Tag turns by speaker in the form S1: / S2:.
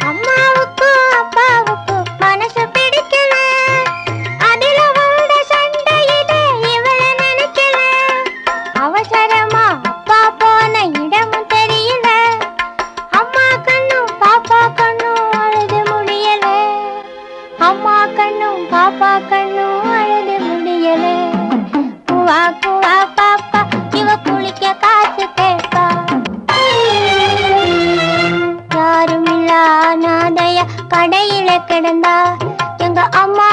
S1: அம்மாவுக்கும் அப்பாவுக்கும் மனசு பிடிக்கல, அதில வந்த சண்டையில இவளை நினைக்கல. அவசரமா அப்பா போன இடமும் தெரியல, அம்மா கண்ணும் பாப்பா கண்ணும் அழுது முடியல. அம்மா கண்ணும் பாப்பா கண்ணும் அழுது முடியல. குவா குவா பாப்பா இவ குளிக்க காசு கேட்பா. யாருமில்லா அனாதையா கடையில கிடந்தா எங்க அம்மா